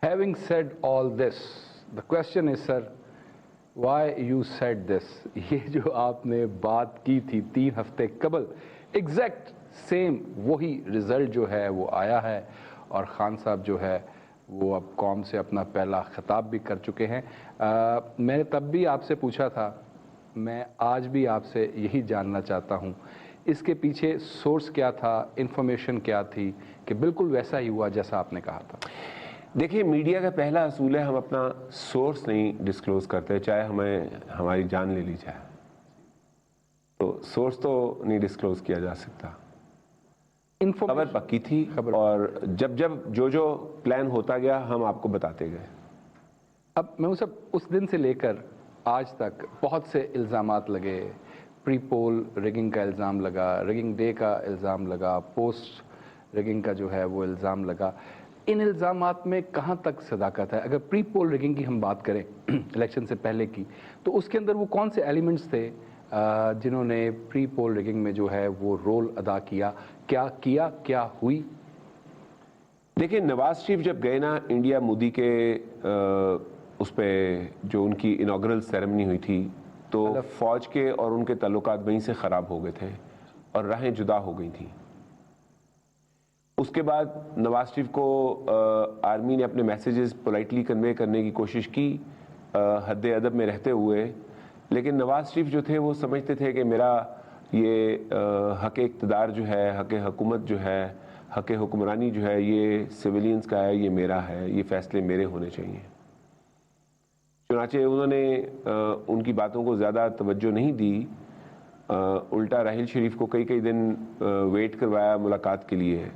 Having said all this, the question is, sir, why you said this? یہ جو آپ نے بات کی تھی 3 ہفتے قبل, ایگزیکٹ سیم وہی رزلٹ جو ہے وہ آیا ہے, اور خان صاحب جو ہے وہ اب قوم سے اپنا پہلا خطاب بھی کر چکے ہیں. میں نے تب بھی آپ سے پوچھا تھا, میں آج بھی آپ سے یہی جاننا چاہتا ہوں, اس کے پیچھے سورس کیا تھا, انفارمیشن کیا تھی کہ بالکل ویسا ہی ہوا جیسا آپ نے کہا تھا؟ دیکھیے, میڈیا کا پہلا اصول ہے ہم اپنا سورس نہیں ڈسکلوز کرتے, چاہے ہمیں ہماری جان لے لی جائے, تو سورس تو نہیں ڈسکلوز کیا جا سکتا. خبر پکی تھی, اور جب جو پلان ہوتا گیا ہم آپ کو بتاتے گئے. اب میں اس دن سے لے کر آج تک بہت سے الزامات لگے, پری پول ریگنگ کا الزام لگا, ریگنگ ڈے کا الزام لگا, پوسٹ ریگنگ کا جو ہے وہ الزام لگا. ان الزامات میں کہاں تک صداقت ہے؟ اگر پری پول ریگنگ کی ہم بات کریں الیکشن سے پہلے کی, تو اس کے اندر وہ کون سے ایلیمنٹس تھے جنہوں نے پری پول ریگنگ میں جو ہے وہ رول ادا کیا, کیا ہوئی؟ دیکھیں, نواز شریف جب گئے نا انڈیا مودی کے اس پہ جو ان کی انوگرل سیریمنی ہوئی تھی, تو فوج کے اور ان کے تعلقات وہیں سے خراب ہو گئے تھے اور راہیں جدا ہو گئی تھیں. اس کے بعد نواز شریف کو آرمی نے اپنے میسیجز پولائٹلی کنوے کرنے کی کوشش کی حد ادب میں رہتے ہوئے, لیکن نواز شریف جو تھے وہ سمجھتے تھے کہ میرا یہ حق اقتدار جو ہے, حق حکومت جو ہے, حق حکمرانی جو ہے, یہ سویلینز کا ہے, یہ میرا ہے, یہ فیصلے میرے ہونے چاہیے. چنانچہ انہوں نے ان کی باتوں کو زیادہ توجہ نہیں دی, الٹا راحیل شریف کو کئی دن ویٹ کروایا ملاقات کے لیے.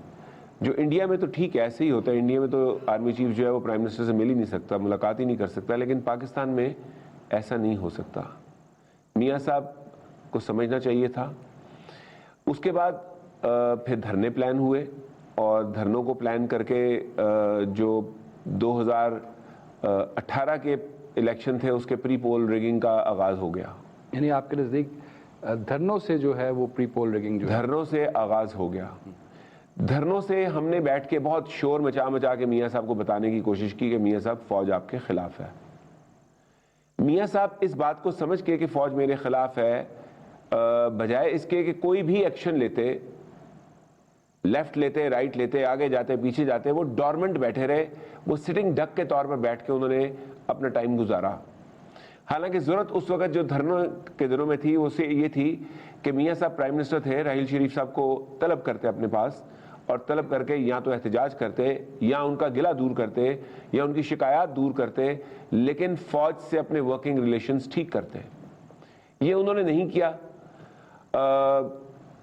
جو انڈیا میں تو ٹھیک ہے, ایسے ہی ہوتا ہے, انڈیا میں تو آرمی چیف جو ہے وہ پرائم منسٹر سے مل ہی نہیں سکتا, ملاقات ہی نہیں کر سکتا, لیکن پاکستان میں ایسا نہیں ہو سکتا. میاں صاحب کو سمجھنا چاہیے تھا. اس کے بعد پھر دھرنے پلان ہوئے, اور دھرنوں کو پلان کر کے جو 2018 کے الیکشن تھے اس کے پری پول ریگنگ کا آغاز ہو گیا. یعنی آپ کے نزدیک دھرنوں سے جو ہے وہ پری پول ریگنگ جو دھرنوں سے آغاز ہو گیا. دھرنوں سے ہم نے بیٹھ کے بہت شور مچا کے میاں صاحب کو بتانے کی کوشش کی کہ میاں صاحب فوج آپ کے خلاف ہے. میاں صاحب اس بات کو سمجھ کے کہ فوج میرے خلاف ہے, بجائے اس کے کہ کوئی بھی ایکشن لیتے, لیفٹ لیتے, رائٹ لیتے, آگے جاتے, پیچھے جاتے, وہ ڈورمنٹ بیٹھے رہے. وہ سٹنگ ڈک کے طور پر بیٹھ کے انہوں نے اپنا ٹائم گزارا. حالانکہ ضرورت اس وقت جو دھرنوں کے دنوں میں تھی اسے یہ تھی کہ میاں صاحب پرائم منسٹر تھے, راحیل شریف صاحب کو طلب کرتے اپنے پاس, اور طلب کر کے یا تو احتجاج کرتے, یا ان کا گلہ دور کرتے, یا ان کی شکایات دور کرتے, لیکن فوج سے اپنے ورکنگ ریلیشنز ٹھیک کرتے. یہ انہوں نے نہیں کیا.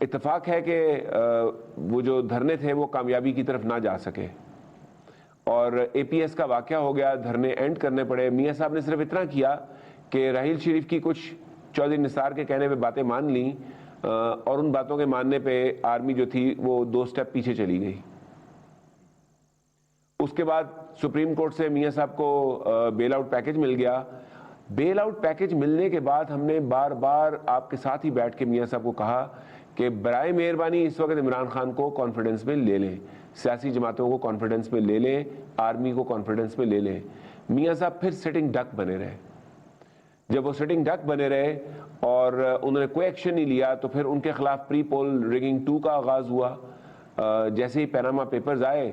اتفاق ہے کہ وہ جو دھرنے تھے وہ کامیابی کی طرف نہ جا سکے, اور اے پی ایس کا واقعہ ہو گیا, دھرنے اینڈ کرنے پڑے. میاں صاحب نے صرف اتنا کیا کہ راحیل شریف کی کچھ چودھری نثار کے کہنے پہ باتیں مان لیں, اور ان باتوں کے ماننے پہ آرمی جو تھی وہ 2 سٹیپ پیچھے چلی گئی. اس کے بعد سپریم کورٹ سے میاں صاحب کو بیل آؤٹ پیکج مل گیا. بیل آؤٹ پیکج ملنے کے بعد ہم نے بار بار آپ کے ساتھ ہی بیٹھ کے میاں صاحب کو کہا کہ برائے مہربانی اس وقت عمران خان کو کانفیڈنس میں لے لیں, سیاسی جماعتوں کو کانفیڈنس میں لے لیں, آرمی کو کانفیڈنس میں لے لیں. میاں صاحب پھر سٹنگ ڈک بنے رہے. جب وہ سٹنگ ڈک بنے رہے اور انہوں نے کوئی ایکشن نہیں لیا, تو پھر ان کے خلاف پری پول ریگنگ 2 کا آغاز ہوا. جیسے ہی پیناما پیپرز آئے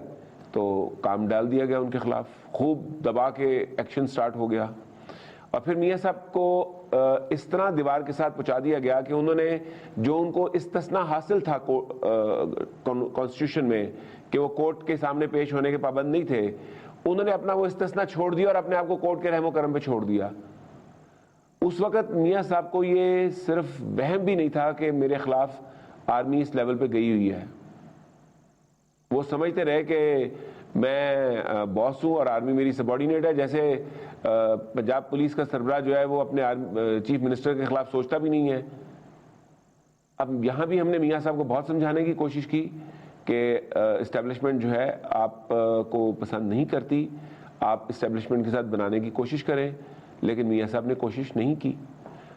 تو کام ڈال دیا گیا ان کے خلاف, خوب دبا کے ایکشن سٹارٹ ہو گیا. اور پھر میاں صاحب کو اس طرح دیوار کے ساتھ پہنچا دیا گیا کہ انہوں نے جو ان کو استثناء حاصل تھا کانسٹیٹیوشن میں کہ وہ کورٹ کے سامنے پیش ہونے کے پابند نہیں تھے, انہوں نے اپنا وہ استثناء چھوڑ دیا اور اپنے آپ کو کورٹ کے رحم و کرم پہ چھوڑ دیا. اس وقت میاں صاحب کو یہ صرف وہم بھی نہیں تھا کہ میرے خلاف آرمی اس لیول پہ گئی ہوئی ہے. وہ سمجھتے رہے کہ میں باس ہوں اور آرمی میری سبارڈینیٹ ہے. جیسے پنجاب پولیس کا سربراہ جو ہے وہ اپنے چیف منسٹر کے خلاف سوچتا بھی نہیں ہے. اب یہاں بھی ہم نے میاں صاحب کو بہت سمجھانے کی کوشش کی کہ اسٹیبلشمنٹ جو ہے آپ کو پسند نہیں کرتی, آپ اسٹیبلشمنٹ کے ساتھ بنانے کی کوشش کریں, لیکن میاں صاحب نے کوشش نہیں کی.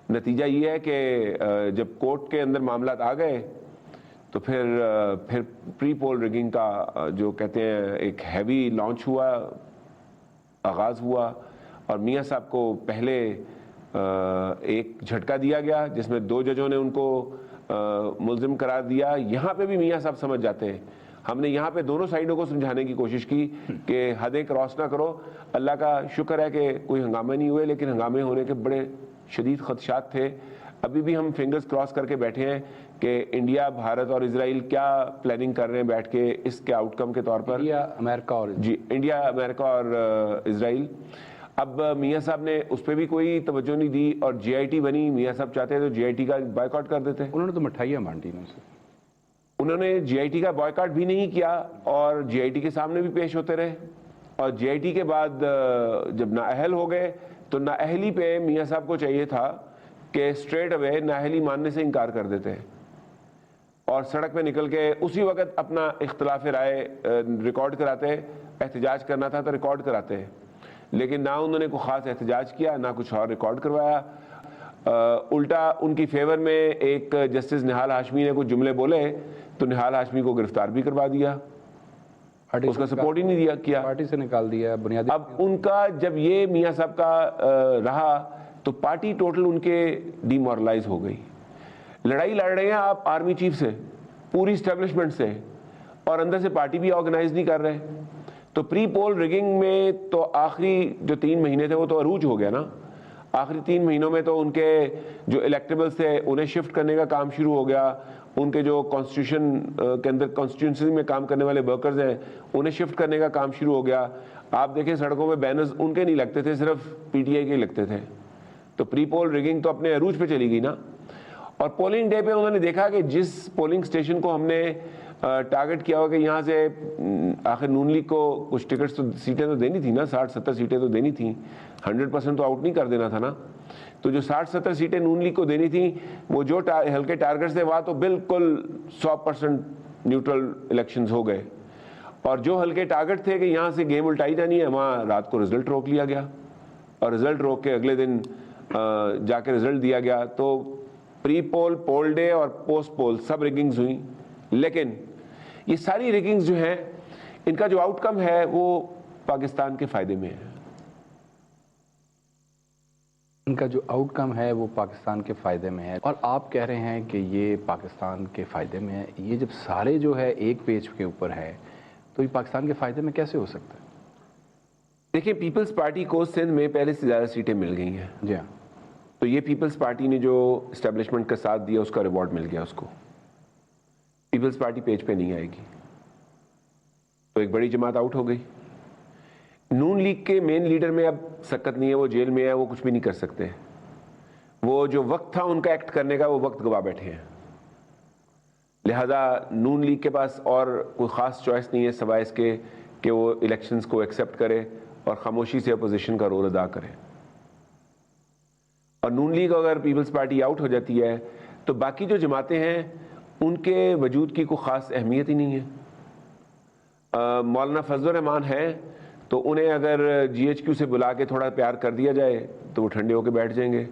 نتیجہ یہ ہے کہ جب کورٹ کے اندر معاملات آ گئے تو پھر پری پول ریگنگ کا جو کہتے ہیں ایک ہیوی لانچ ہوا. آغاز ہوا اور میاں صاحب کو پہلے ایک جھٹکا دیا گیا جس میں 2 ججوں نے ان کو ملزم قرار دیا. یہاں پہ بھی میاں صاحب سمجھ جاتے ہیں. ہم نے یہاں پہ دونوں سائڈوں کو سمجھانے کی کوشش کی کہ حدیں کراس نہ کرو. اللہ کا شکر ہے کہ کوئی ہنگامے نہیں ہوئے, لیکن ہنگامے ہونے کے بڑے شدید خدشات تھے. ابھی بھی ہم فنگرز کراس کر کے بیٹھے ہیں کہ انڈیا, بھارت اور اسرائیل کیا پلاننگ کر رہے ہیں بیٹھ کے اس کے آؤٹ کم کے طور پر. انڈیا, امریکہ اور جی, انڈیا, امریکہ اور اسرائیل. اب میاں صاحب نے اس پہ بھی کوئی توجہ نہیں دی اور جے آئی ٹی بنی. میاں صاحب چاہتے تو جے آئی ٹی کا بائیکاٹ کر دیتے. انہوں نے تو مٹھائیاں بانٹی نا اسے. انہوں نے جے آئی ٹی کا بائیکاٹ بھی نہیں کیا اور جے آئی ٹی کے سامنے بھی پیش ہوتے رہے. اور جے آئی ٹی کے بعد جب نااہل ہو گئے تو نااہلی پہ میاں صاحب کو چاہیے تھا کہ اسٹریٹ اوے نااہلی ماننے سے انکار کر دیتے اور سڑک پہ نکل کے اسی وقت اپنا اختلاف رائے ریکارڈ کراتے. احتجاج کرنا تھا تو ریکارڈ کراتے, لیکن نہ انہوں نے کوئی خاص احتجاج کیا نہ کچھ اور ریکارڈ کروایا. الٹا ان کی فیور میں ایک جسٹس نہال ہاشمی نے کچھ جملے بولے تو نہال ہاشمی کو گرفتار بھی کروا دیا, اس کا سپورٹ ہی نہیں کیا, پارٹی سے نکال دیا بنیادی. اب ان کا جب یہ میاں صاحب کا رہا تو پارٹی ٹوٹل ان کے ڈی مورلائز ہو گئی. لڑائی لڑ رہے ہیں آپ آرمی چیف سے, پوری اسٹیبلشمنٹ سے, اور اندر سے پارٹی بھی آرگنائز نہیں کر رہے. تو پری پول ریگنگ میں تو آخری جو 3 مہینے تھے وہ تو عروج ہو گیا نا. آخری 3 مہینوں میں تو ان کے جو الیکٹیبلز تھے انہیں شفٹ کرنے کا کام شروع ہو گیا. ان کے جو کانسٹیٹیوشن کے اندر کانسٹیٹیوئنسی میں کام کرنے والے ورکرز ہیں انہیں شفٹ کرنے کا کام شروع ہو گیا. آپ دیکھیں سڑکوں میں بینرز ان کے نہیں لگتے تھے, صرف پی ٹی آئی کے لگتے تھے. تو پری پول ریگنگ تو اپنے عروج پہ چلی گئی نا. اور پولنگ ڈے پہ انہوں نے دیکھا کہ جس پولنگ سٹیشن کو ہم نے ٹارگٹ کیا ہوا کہ یہاں سے آخر نون لیگ کو کچھ ٹکٹس تو سیٹیں تو دینی تھی نا, 60-70 سیٹیں تو دینی تھیں, 100% تو آؤٹ نہیں کر دینا تھا نا. تو جو 60-70 سیٹیں نون لیگ کو دینی تھیں وہ جو ہلکے ٹارگٹس تھے وہاں تو بالکل 100% نیوٹرل الیکشنز ہو گئے. اور جو ہلکے ٹارگٹ تھے کہ یہاں سے گیم الٹائی جانی ہے وہاں رات کو رزلٹ روک لیا گیا اور رزلٹ روک کے اگلے دن جا کے رزلٹ دیا گیا. تو پری پول, پول ڈے اور پوسٹ پول سب ریگنگز ہوئیں. لیکن یہ ساری ریگنگز جو ہیں ان کا جو آؤٹ کم ہے وہ پاکستان کے فائدے میں ہے. ان کا جو آؤٹ کم ہے وہ پاکستان کے فائدے میں ہے. اور آپ کہہ رہے ہیں کہ یہ پاکستان کے فائدے میں ہے. یہ جب سارے جو ہے ایک پیج کے اوپر ہے تو یہ پاکستان کے فائدے میں کیسے ہو سکتا ہے؟ دیکھیں, پیپلز پارٹی کو سندھ میں پہلے سے زیادہ سیٹیں مل گئی ہیں. جی ہاں. تو یہ پیپلز پارٹی نے جو اسٹیبلشمنٹ کا ساتھ دیا اس کا ریوارڈ مل گیا اس کو. پیپلز پارٹی پیج پہ نہیں آئے گی تو ایک بڑی جماعت آؤٹ ہو گئی. نون لیگ کے مین لیڈر میں اب سکت نہیں ہے, وہ جیل میں ہے, وہ کچھ بھی نہیں کر سکتے. وہ جو وقت تھا ان کا ایکٹ کرنے کا وہ وقت گوا بیٹھے ہیں. لہذا نون لیگ کے پاس اور کوئی خاص چوائس نہیں ہے سوائے اس کے کہ وہ الیکشنز کو ایکسیپٹ کرے اور خاموشی سے اپوزیشن کا رول ادا کرے. اور نون لیگ اگر پیپلز پارٹی آؤٹ ہو جاتی ہے تو باقی جو جماعتیں ہیں ان کے وجود کی کوئی خاص اہمیت ہی نہیں ہے. مولانا فضل الرحمان ہیں تو انہیں اگر جی ایچ کیو سے بلا کے تھوڑا پیار کر دیا جائے تو وہ ٹھنڈے ہو کے بیٹھ جائیں گے.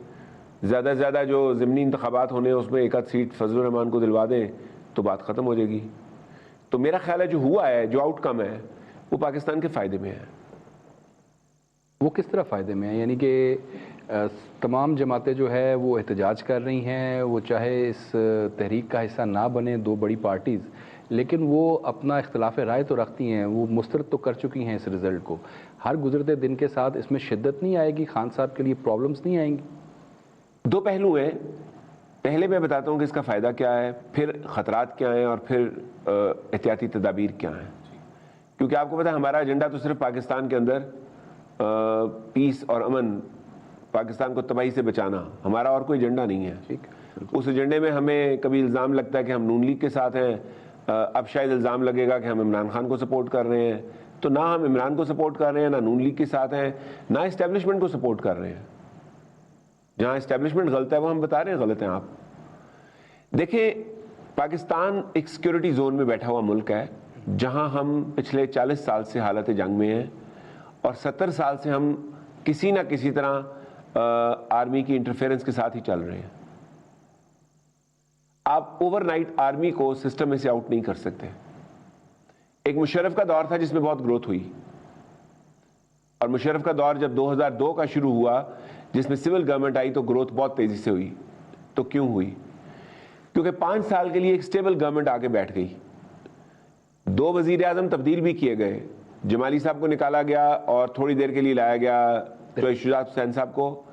زیادہ سے زیادہ جو ضمنی انتخابات ہونے ہیں اس میں 1 آدھ سیٹ فضل الرحمان کو دلوا دیں تو بات ختم ہو جائے گی. تو میرا خیال ہے جو ہوا ہے, جو آؤٹ کم ہے وہ پاکستان کے فائدے میں ہے. وہ کس طرح فائدے میں ہے؟ یعنی کہ تمام جماعتیں جو ہے وہ احتجاج کر رہی ہیں, وہ چاہے اس تحریک کا حصہ نہ بنے 2 بڑی پارٹیز, لیکن وہ اپنا اختلاف رائے تو رکھتی ہیں, وہ مسترد تو کر چکی ہیں اس رزلٹ کو. ہر گزرتے دن کے ساتھ اس میں شدت نہیں آئے گی, خان صاحب کے لیے پرابلمز نہیں آئیں گی؟ 2 پہلو ہیں. پہلے میں بتاتا ہوں کہ اس کا فائدہ کیا ہے, پھر خطرات کیا ہیں اور پھر احتیاطی تدابیر کیا ہیں. کیونکہ آپ کو پتہ ہے ہمارا ایجنڈا تو صرف پاکستان کے اندر پیس اور امن, پاکستان کو تباہی سے بچانا, ہمارا اور کوئی ایجنڈا نہیں ہے. اس ایجنڈے میں ہمیں کبھی الزام لگتا ہے کہ ہم نون لیگ کے ساتھ ہیں, اب شاید الزام لگے گا کہ ہم عمران خان کو سپورٹ کر رہے ہیں. تو نہ ہم عمران کو سپورٹ کر رہے ہیں, نہ نون لیگ کے ساتھ ہیں, نہ اسٹیبلشمنٹ کو سپورٹ کر رہے ہیں. جہاں اسٹیبلشمنٹ غلط ہے وہ ہم بتا رہے ہیں غلط ہیں. آپ دیکھیں, پاکستان ایک سیکیورٹی زون میں بیٹھا ہوا ملک ہے جہاں ہم پچھلے 40 سال سے حالت جنگ میں ہیں اور 70 سال سے ہم کسی نہ کسی طرح آرمی کی انٹرفیئرنس کے ساتھ ہی چل رہے ہیں. آپ اوور نائٹ آرمی کو سسٹم میں سے آؤٹ نہیں کر سکتے. ایک مشرف کا دور تھا جس میں بہت گروتھ ہوئی, اور مشرف کا دور جب 2002 کا شروع ہوا جس میں سول گورنمنٹ آئی تو گروتھ بہت تیزی سے ہوئی. تو کیوں ہوئی؟ کیونکہ 5 سال کے لیے ایک سٹیبل گورنمنٹ آ کے بیٹھ گئی. 2 وزیر اعظم تبدیل بھی کیے گئے. جمالی صاحب کو نکالا گیا اور تھوڑی دیر کے لیے لایا گیا شجاعت حسین صاحب کو,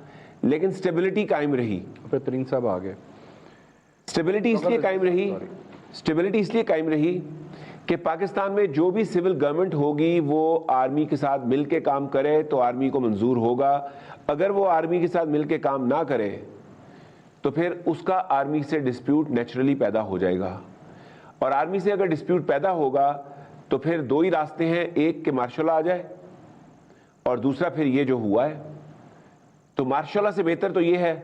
لیکن سٹیبلٹی قائم رہی. پھر ترین صاحب آ گئے. سٹیبلٹی اس لیے قائم رہی کہ پاکستان میں جو بھی سول گورنمنٹ ہوگی وہ آرمی کے ساتھ مل کے کام کرے تو آرمی کو منظور ہوگا. اگر وہ آرمی کے ساتھ مل کے کام نہ کرے تو پھر اس کا آرمی سے ڈسپیوٹ نیچرلی پیدا ہو جائے گا. اور آرمی سے اگر ڈسپیوٹ پیدا ہوگا تو پھر 2 ہی راستے ہیں, ایک کہ مارشل آ جائے اور دوسرا پھر یہ جو ہوا ہے. تو مارشل سے بہتر تو یہ ہے,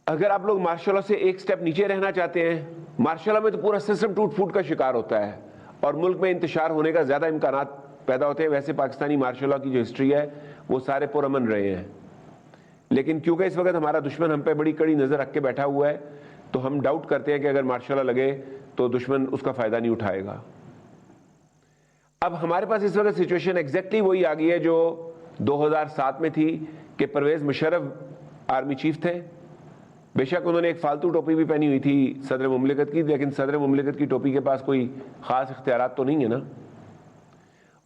اگر آپ لوگ مارشل سے ایک سٹیپ نیچے رہنا چاہتے ہیں, مارشل میں تو پورا سسٹم ٹوٹ پھوٹ کا شکار ہوتا ہے اور ملک میں انتشار ہونے کا زیادہ امکانات پیدا ہوتے ہیں. ویسے پاکستانی مارشل کی جو ہسٹری ہے وہ سارے پرامن رہے ہیں, لیکن کیونکہ اس وقت ہمارا دشمن ہم پہ بڑی کڑی نظر رکھ کے بیٹھا ہوا ہے تو ہم ڈاؤٹ کرتے ہیں کہ اگر مارشل لگے تو دشمن اس کا فائدہ نہیں اٹھائے گا. اب ہمارے پاس اس وقت سچویشن ایگزیکٹلی وہی آ گئی ہے جو 2007 میں تھی کہ پرویز مشرف آرمی چیف تھے. بے شک انہوں نے ایک فالتو ٹوپی بھی پہنی ہوئی تھی صدر مملکت کی, لیکن صدر مملکت کی ٹوپی کے پاس کوئی خاص اختیارات تو نہیں ہے نا.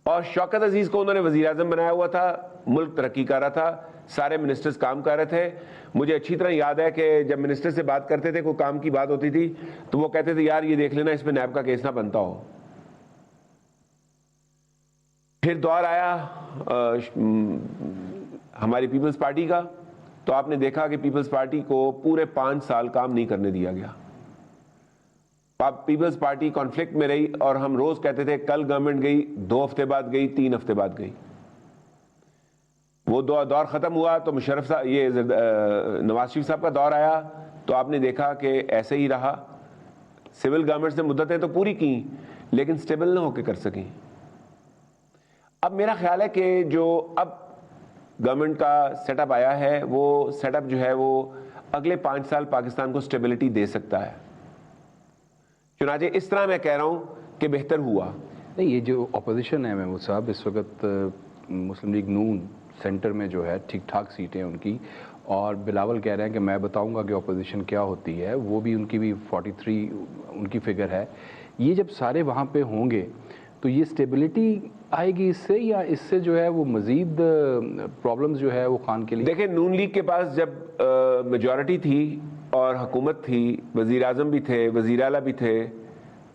اور شوکت عزیز کو انہوں نے وزیر اعظم بنایا ہوا تھا, ملک ترقی کر رہا تھا, سارے منسٹرز کام کر رہے تھے. مجھے اچھی طرح یاد ہے کہ جب منسٹر سے بات کرتے تھے, کوئی کام کی بات ہوتی تھی تو وہ کہتے تھے یار یہ دیکھ لینا اس میں نیب کا کیس نہ بنتا ہو. پھر دور آیا ہماری پیپلز پارٹی کا, تو آپ نے دیکھا کہ پیپلز پارٹی کو پورے 5 سال کام نہیں کرنے دیا گیا. پیپلز پارٹی کانفلکٹ میں رہی اور ہم روز کہتے تھے کل گورنمنٹ گئی, 2 ہفتے بعد گئی, 3 ہفتے بعد گئی. وہ دور ختم ہوا تو مشرف صاحب یہ نواز شریف صاحب کا دور آیا تو آپ نے دیکھا کہ ایسے ہی رہا. سول گورنمنٹ سے مدتیں تو پوری کی لیکن سٹیبل نہ ہو کے کر سکیں. اب میرا خیال ہے کہ جو اب گورنمنٹ کا سیٹ اپ آیا ہے وہ سیٹ اپ جو ہے وہ اگلے 5 سال پاکستان کو سٹیبلٹی دے سکتا ہے. چنانچہ اس طرح میں کہہ رہا ہوں کہ بہتر ہوا. نہیں, یہ جو اپوزیشن ہے محمود صاحب اس وقت مسلم لیگ نون سینٹر میں جو ہے ٹھیک ٹھاک سیٹیں ان کی, اور بلاول کہہ رہے ہیں کہ میں بتاؤں گا کہ اپوزیشن کیا ہوتی ہے, وہ بھی ان کی بھی 43 ان کی فگر ہے. یہ جب سارے وہاں پہ ہوں گے تو یہ سٹیبلٹی آئے گی اس سے, یا اس سے جو ہے وہ مزید پرابلمز جو ہے وہ خان کے لیے؟ دیکھیں نون لیگ کے پاس جب میجورٹی تھی اور حکومت تھی, وزیر اعظم بھی تھے, وزیر اعلیٰ بھی تھے,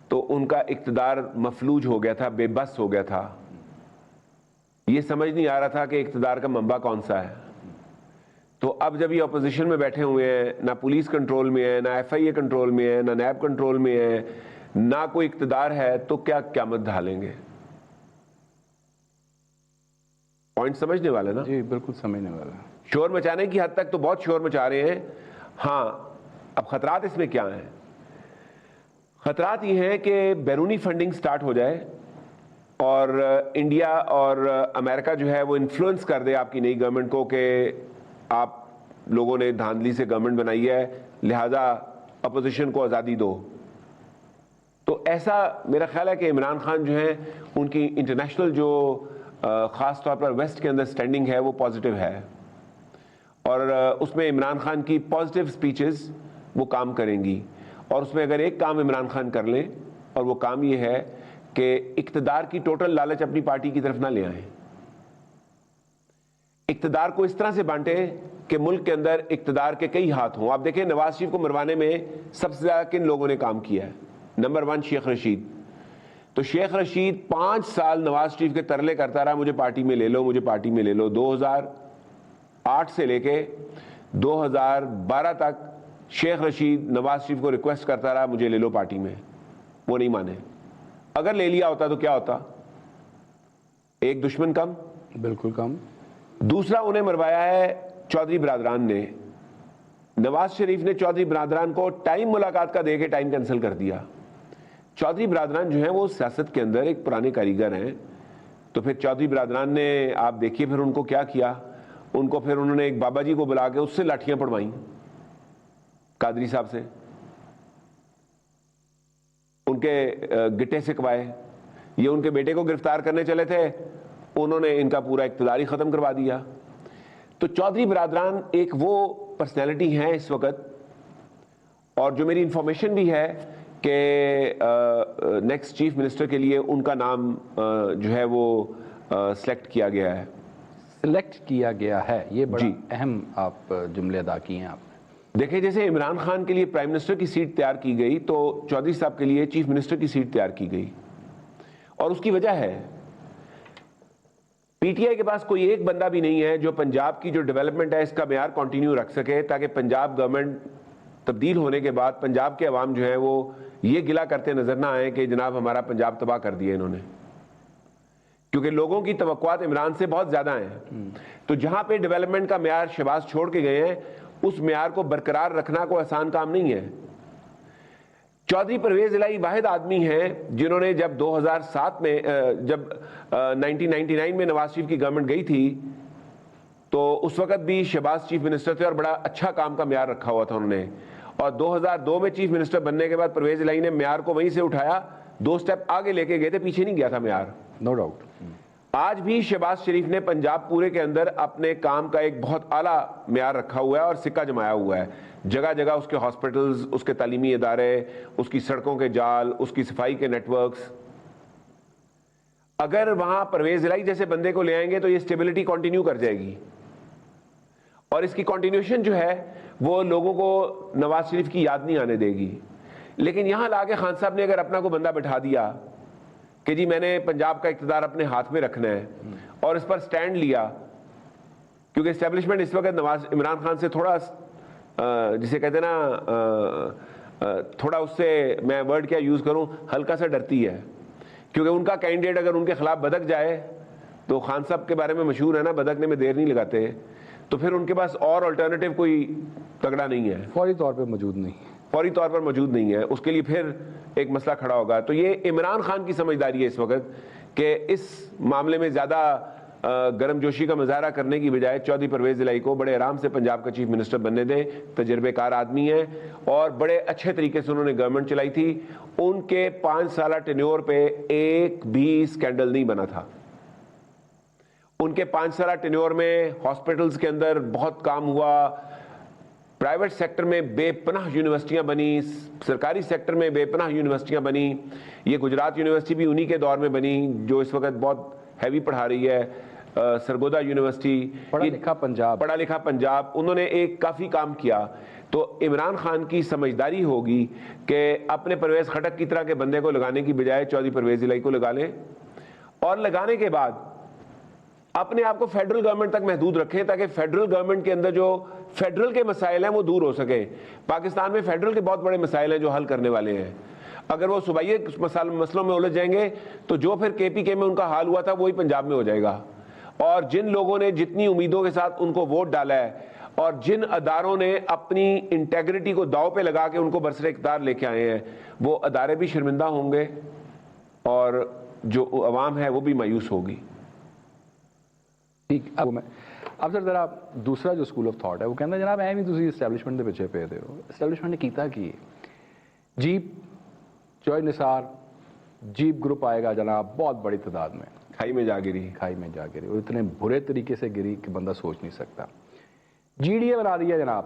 تو ان کا اقتدار مفلوج ہو گیا تھا, بے بس ہو گیا تھا. یہ سمجھ نہیں آ رہا تھا کہ اقتدار کا منبع کون سا ہے. تو اب جب یہ اپوزیشن میں بیٹھے ہوئے ہیں, نہ پولیس کنٹرول میں ہے, نہ ایف آئی اے کنٹرول میں ہے, نہ نیب کنٹرول میں ہے, نہ کوئی اقتدار ہے, تو کیا قیامت ڈھالیں گے؟ پوائنٹ سمجھنے والا نا؟ جی بالکل سمجھنے والا. شور مچانے کی حد تک تو بہت شور مچا رہے ہیں. ہاں اب خطرات اس میں کیا ہیں؟ خطرات یہ ہیں کہ بیرونی فنڈنگ سٹارٹ ہو جائے اور انڈیا اور امریکہ جو ہے وہ انفلوئنس کر دے آپ کی نئی گورنمنٹ کو کہ آپ لوگوں نے دھاندلی سے گورنمنٹ بنائی ہے لہذا اپوزیشن کو آزادی دو. تو ایسا میرا خیال ہے کہ عمران خان جو ہیں ان کی انٹرنیشنل جو خاص طور پر ویسٹ کے اندر سٹینڈنگ ہے وہ پازیٹیو ہے, اور اس میں عمران خان کی پازیٹیو سپیچز وہ کام کریں گی. اور اس میں اگر ایک کام عمران خان کر لیں اور وہ کام یہ ہے کہ اقتدار کی ٹوٹل لالچ اپنی پارٹی کی طرف نہ لے آئیں, اقتدار کو اس طرح سے بانٹے کہ ملک کے اندر اقتدار کے کئی ہاتھ ہوں. آپ دیکھیں نواز شریف کو مروانے میں سب سے زیادہ کن لوگوں نے کام کیا ہے؟ نمبر 1 شیخ رشید. تو شیخ رشید 5 سال نواز شریف کے ترلے کرتا رہا, مجھے پارٹی میں لے لو, مجھے پارٹی میں لے لو. 2008 سے لے کے 2012 تک شیخ رشید نواز شریف کو ریکویسٹ کرتا رہا مجھے لے لو پارٹی میں, وہ نہیں مانے. اگر لے لیا ہوتا تو کیا ہوتا؟ ایک دشمن کم. بالکل کم. دوسرا انہیں مروایا ہے چودھری برادران نے. نواز شریف نے چودھری برادران کو ٹائم ملاقات کا دے کے ٹائم کینسل کر دیا. چودھری برادران جو ہیں وہ سیاست کے اندر ایک پرانے کاریگر ہیں, تو پھر چودھری برادران نے آپ دیکھیے پھر ان کو کیا کیا. ان کو پھر انہوں نے ایک بابا جی کو بلا کے اس سے لاٹھیاں پڑوائیں, قادری صاحب سے, ان کے گٹے سکوائے. یہ ان کے بیٹے کو گرفتار کرنے چلے تھے انہوں نے ان کا پورا اقتدار ہی ختم کروا دیا. تو چودھری برادران ایک وہ پرسنالٹی ہیں اس وقت, اور جو میری انفارمیشن بھی ہے کہ نیکسٹ چیف منسٹر کے لیے ان کا نام جو ہے وہ سلیکٹ کیا گیا ہے. سلیکٹ کیا گیا ہے, یہ بڑا اہم آپ جملے ادا کیے ہیں آپ نے. دیکھیں جیسے عمران خان کے لیے پرائم منسٹر کی سیٹ تیار کی گئی تو چودھری صاحب کے لیے چیف منسٹر کی سیٹ تیار کی گئی, اور اس کی وجہ ہے پی ٹی آئی کے پاس کوئی ایک بندہ بھی نہیں ہے جو پنجاب کی جو ڈیولپمنٹ ہے اس کا معیار کنٹینیو رکھ سکے, تاکہ پنجاب گورنمنٹ تبدیل ہونے کے بعد پنجاب کے عوام جو ہیں وہ یہ گلہ کرتے نظر نہ آئے کہ جناب ہمارا پنجاب تباہ کر دیا انہوں نے, کیونکہ لوگوں کی توقعات عمران سے بہت زیادہ ہیں. تو جہاں پہ ڈیولپمنٹ کا معیار شہباز چھوڑ کے گئے ہیں اس معیار کو برقرار رکھنا کوئی آسان کام نہیں ہے. چودھری پرویز الہی واحد آدمی ہیں جنہوں نے جب 2007 میں جب 1999 میں نواز شریف کی گورنمنٹ گئی تھی تو اس وقت بھی شہباز چیف منسٹر تھے اور بڑا اچھا کام کا معیار رکھا ہوا تھا انہوں نے, اور 2002 میں چیف منسٹر بننے کے بعد پرویز الہی نے معیار کو وہیں سے اٹھایا, 2 سٹیپ آگے لے کے گئے تھے, پیچھے نہیں گیا تھا معیار. No doubt. آج بھی شہباز شریف نے پنجاب پورے کے اندر اپنے کام کا ایک بہت اعلیٰ معیار رکھا ہوا ہے اور سکہ جمایا ہوا ہے. جگہ جگہ اس کے ہاسپٹلز, اس کے تعلیمی ادارے, اس کی سڑکوں کے جال, اس کی صفائی کے نیٹ ورکس. اگر وہاں پرویز الہی جیسے بندے کو لے آئیں گے تو یہ سٹیبلٹی کنٹینیو کر جائے گی, اور اس کی کنٹینیوشن جو ہے وہ لوگوں کو نواز شریف کی یاد نہیں آنے دے گی. لیکن یہاں لا کے خان صاحب نے اگر اپنا کو بندہ بٹھا دیا کہ جی میں نے پنجاب کا اقتدار اپنے ہاتھ میں رکھنا ہے اور اس پر سٹینڈ لیا, کیونکہ اسٹیبلشمنٹ اس وقت عمران خان سے تھوڑا جسے کہتے ہیں نا تھوڑا اس سے میں ورڈ کیا یوز کروں, ہلکا سا ڈرتی ہے, کیونکہ ان کا کینڈیڈیٹ اگر ان کے خلاف بدک جائے تو خان صاحب کے بارے میں مشہور ہے نا بدکنے میں دیر نہیں لگاتے, تو پھر ان کے پاس اور الٹرنیٹو کوئی تگڑا نہیں ہے, فوری طور پہ موجود نہیں ہے, اس کے لیے پھر ایک مسئلہ کھڑا ہوگا. تو یہ عمران خان کی سمجھداری ہے اس وقت کہ اس معاملے میں زیادہ گرم جوشی کا مظاہرہ کرنے کی بجائے چودھری پرویز الہی کو بڑے آرام سے پنجاب کا چیف منسٹر بننے دیں. تجربے کار آدمی ہیں اور بڑے اچھے طریقے سے انہوں نے گورنمنٹ چلائی تھی. ان کے 5 سالہ ٹینیور پہ ایک بھی سکینڈل نہیں بنا تھا. ان کے 5 سالہ ٹینیور میں ہاسپٹلز کے اندر بہت کام ہوا, پرائیویٹ سیکٹر میں بے پناہ یونیورسٹیاں بنی, سرکاری سیکٹر میں بے پناہ یونیورسٹیاں بنی. یہ گجرات یونیورسٹی بھی انہی کے دور میں بنی جو اس وقت بہت ہیوی پڑھا رہی ہے, سرگودا یونیورسٹی, پڑھا لکھا پنجاب. انہوں نے ایک کافی کام کیا. تو عمران خان کی سمجھداری ہوگی کہ اپنے پرویز خٹک کی طرح کے بندے کو لگانے کی بجائے چودھری پرویز الہی کو لگا لیں, اور لگانے کے بعد اپنے آپ کو فیڈرل گورنمنٹ تک محدود رکھیں تاکہ فیڈرل گورنمنٹ کے اندر جو فیڈرل کے مسائل ہیں وہ دور ہو سکیں. پاکستان میں فیڈرل کے بہت بڑے مسائل ہیں جو حل کرنے والے ہیں. اگر وہ صوبائی مسئلوں میں الجھ جائیں گے تو جو پھر کے پی کے میں ان کا حال ہوا تھا وہی پنجاب میں ہو جائے گا. اور جن لوگوں نے جتنی امیدوں کے ساتھ ان کو ووٹ ڈالا ہے اور جن اداروں نے اپنی انٹیگریٹی کو داؤ پہ لگا کے ان کو برسر اقتدار لے کے آئے ہیں وہ ادارے بھی شرمندہ ہوں گے اور جو عوام ہے وہ بھی مایوس ہوگی. ٹھیک. اب سر ذرا دوسرا جو اسکول آف تھاٹ ہے وہ کہنا جناب ایویں تسی اسٹیبلشمنٹ دے پیچھے پے ہو. اسٹیبلشمنٹ نے کیتا کی جیپ جوائے نثار جیپ گروپ آئے گا جناب بہت بڑی تعداد میں, کھائی میں جا گری اور اتنے برے طریقے سے گری کہ بندہ سوچ نہیں سکتا. جی ڈی اے بنا دیا جناب,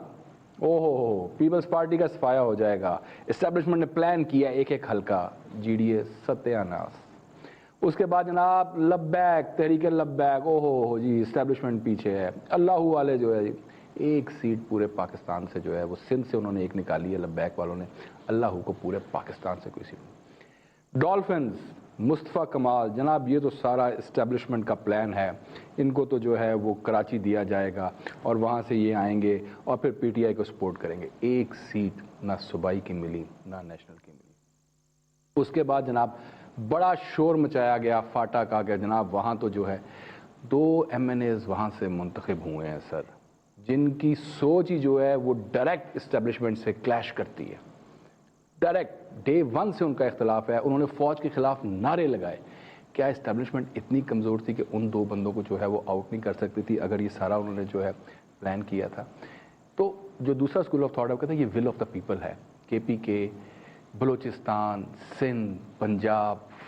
او ہو پیپلز پارٹی کا صفایا ہو جائے گا. اسٹیبلشمنٹ نے پلان کیا ایک ایک حلقہ, جی ڈی اے ستیہ ناس. اس کے بعد جناب لبیک تحریک لبیک, او ہو جی اسٹیبلشمنٹ پیچھے ہے. اللہ والے جو ہے ایک سیٹ پورے پاکستان سے جو ہے وہ سندھ سے انہوں نے ایک نکالی ہے لبیک والوں نے, اللہ کو پورے پاکستان سے کوئی سیٹ. ڈولفنز مصطفیٰ کمال جناب یہ تو سارا اسٹیبلشمنٹ کا پلان ہے, ان کو تو جو ہے وہ کراچی دیا جائے گا اور وہاں سے یہ آئیں گے اور پھر پی ٹی آئی کو سپورٹ کریں گے. ایک سیٹ نہ صوبائی کی ملی نہ نیشنل کی ملی. اس کے بعد جناب بڑا شور مچایا گیا فاٹا کا کہ جناب وہاں تو جو ہے 2 ایم این ایز وہاں سے منتخب ہوئے ہیں سر جن کی سوچ ہی جو ہے وہ ڈائریکٹ اسٹیبلشمنٹ سے کلیش کرتی ہے. ڈائریکٹ ڈے 1 سے ان کا اختلاف ہے. انہوں نے فوج کے خلاف نعرے لگائے. کیا اسٹیبلشمنٹ اتنی کمزور تھی کہ ان 2 بندوں کو جو ہے وہ آؤٹ نہیں کر سکتی تھی اگر یہ سارا انہوں نے جو ہے پلان کیا تھا. تو جو دوسرا اسکول آف تھاٹ ہے وہ کہتا ہے یہ ول آف دا پیپل ہے. کے پی کے, بلوچستان, سندھ, پنجاب,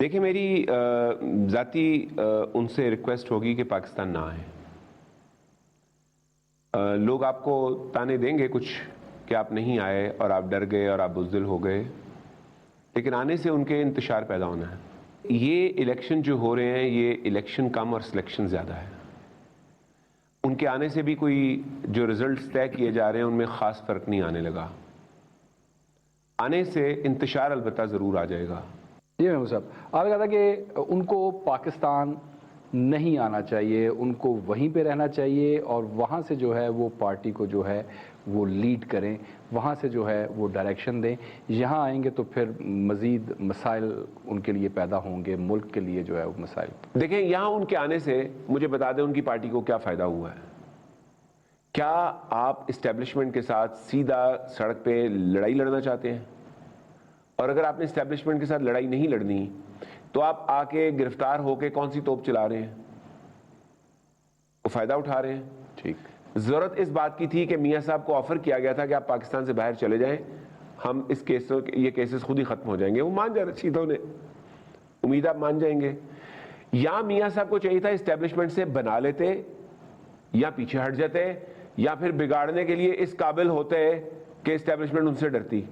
دیکھیں میری ذاتی ان سے ریکویسٹ ہوگی کہ پاکستان نہ آئیں. لوگ آپ کو تانے دیں گے کچھ کہ آپ نہیں آئے اور آپ ڈر گئے اور آپ بزدل ہو گئے, لیکن آنے سے ان کے انتشار پیدا ہونا ہے. یہ الیکشن جو ہو رہے ہیں یہ الیکشن کم اور سلیکشن زیادہ ہے. ان کے آنے سے بھی کوئی جو ریزلٹس طے کیے جا رہے ہیں ان میں خاص فرق نہیں آنے لگا. آنے سے انتشار البتہ ضرور آ جائے گا. جی محمود صاحب, آپ نے کہا تھا کہ ان کو پاکستان نہیں آنا چاہیے, ان کو وہیں پہ رہنا چاہیے اور وہاں سے جو ہے وہ پارٹی کو جو ہے وہ لیڈ کریں, وہاں سے جو ہے وہ ڈائریکشن دیں. یہاں آئیں گے تو پھر مزید مسائل ان کے لیے پیدا ہوں گے, ملک کے لیے جو ہے وہ مسائل. دیکھیں یہاں ان کے آنے سے مجھے بتا دیں ان کی پارٹی کو کیا فائدہ ہوا ہے. کیا آپ اسٹیبلشمنٹ کے ساتھ سیدھا سڑک پہ لڑائی لڑنا چاہتے ہیں؟ اور اگر آپ نے اسٹیبلشمنٹ کے ساتھ لڑائی نہیں لڑنی تو آپ آ کے گرفتار ہو کے کون سی توپ چلا رہے ہیں؟ وہ فائدہ اٹھا رہے ہیں. ٹھیک, ضرورت اس بات کی تھی کہ میاں صاحب کو آفر کیا گیا تھا کہ آپ پاکستان سے باہر چلے جائیں, ہم اس یہ کیسز خود ہی ختم ہو جائیں گے. وہ مان جا رہے چیتوں نے, امید آپ مان جائیں گے. یا میاں صاحب کو چاہیے تھا اسٹیبلشمنٹ سے بنا لیتے, یا پیچھے ہٹ جاتے, یا پھر بگاڑنے کے لیے اس قابل ہوتے کہ اسٹیبلشمنٹ ان سے ڈرتی.